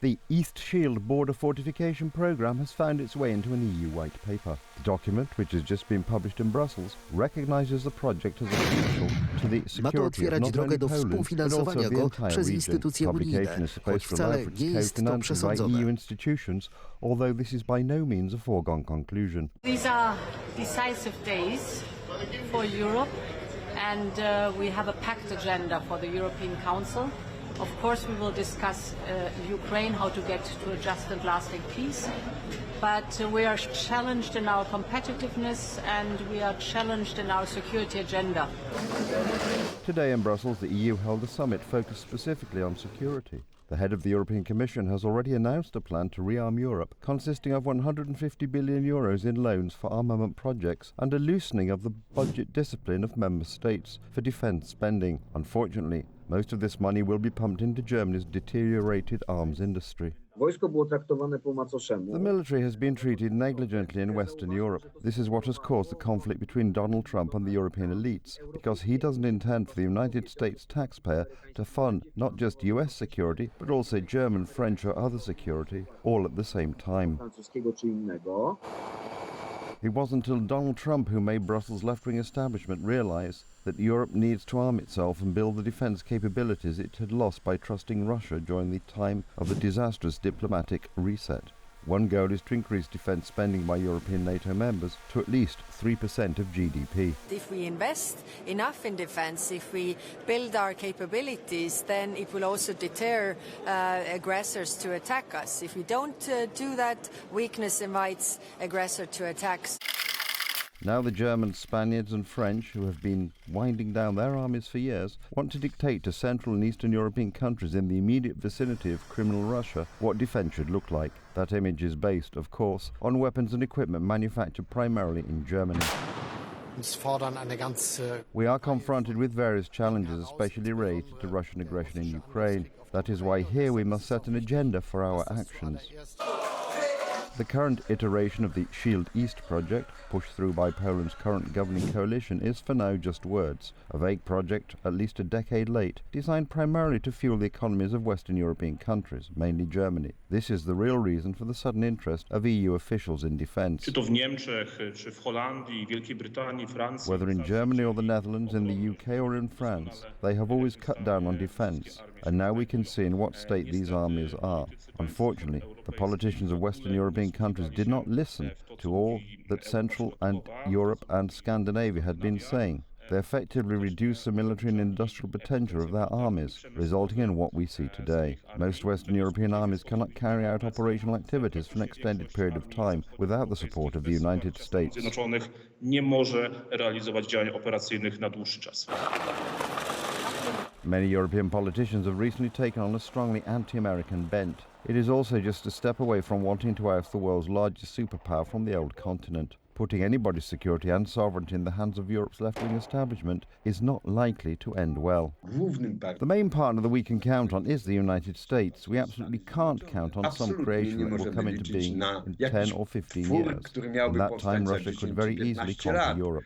The East Shield border fortification programme has found its way into an EU white paper. The document, which has just been published in Brussels, recognises the project as essential to the security of not only Poland, but also the entire region. The publication is supposed to allow for its co-financing by EU institutions, although this is by no means a foregone conclusion. These are decisive days for Europe, and we have a packed agenda for the European Council. Of course, we will discuss Ukraine, how to get to a just and lasting peace. But we are challenged in our competitiveness and we are challenged in our security agenda. Today in Brussels, the EU held a summit focused specifically on security. The head of the European Commission has already announced a plan to rearm Europe, consisting of 150 billion euros in loans for armament projects and a loosening of the budget discipline of member states for defence spending. Unfortunately, most of this money will be pumped into Germany's deteriorated arms industry. The military has been treated negligently in Western Europe. This is what has caused the conflict between Donald Trump and the European elites, because he doesn't intend for the United States taxpayer to fund not just US security, but also German, French or other security, all at the same time. It wasn't until Donald Trump who made Brussels' left-wing establishment realise that Europe needs to arm itself and build the defence capabilities it had lost by trusting Russia during the time of the disastrous diplomatic reset. One goal is to increase defence spending by European NATO members to at least 3% of GDP. If we invest enough in defence, if we build our capabilities, then it will also deter aggressors to attack us. If we don't do that, weakness invites aggressor to attack. Now the Germans, Spaniards and French, who have been winding down their armies for years, want to dictate to Central and Eastern European countries in the immediate vicinity of criminal Russia what defence should look like. That image is based, of course, on weapons and equipment manufactured primarily in Germany. We are confronted with various challenges, especially related to Russian aggression in Ukraine. That is why here we must set an agenda for our actions. The current iteration of the Shield East project, pushed through by Poland's current governing coalition, is for now just words. A vague project, at least a decade late, designed primarily to fuel the economies of Western European countries, mainly Germany. This is the real reason for the sudden interest of EU officials in defence. Whether in Germany or the Netherlands, in the UK or in France, they have always cut down on defence, and now we can see in what state these armies are. Unfortunately, the politicians of Western European countries did not listen to all that Central and Europe and Scandinavia had been saying. They effectively reduced the military and industrial potential of their armies, resulting in what we see today. Most Western European armies cannot carry out operational activities for an extended period of time without the support of the United States. Many European politicians have recently taken on a strongly anti-American bent. It is also just a step away from wanting to oust the world's largest superpower from the old continent. Putting anybody's security and sovereignty in the hands of Europe's left-wing establishment is not likely to end well. The main partner that we can count on is the United States. We absolutely can't count on some creation that will come into being in 10 or 15 years. In that time, Russia could very easily conquer Europe.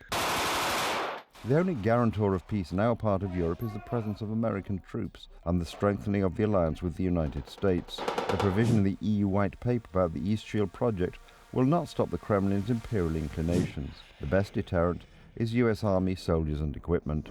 The only guarantor of peace in our part of Europe is the presence of American troops and the strengthening of the alliance with the United States. The provision in the EU White Paper about the East Shield project will not stop the Kremlin's imperial inclinations. The best deterrent is US Army soldiers and equipment.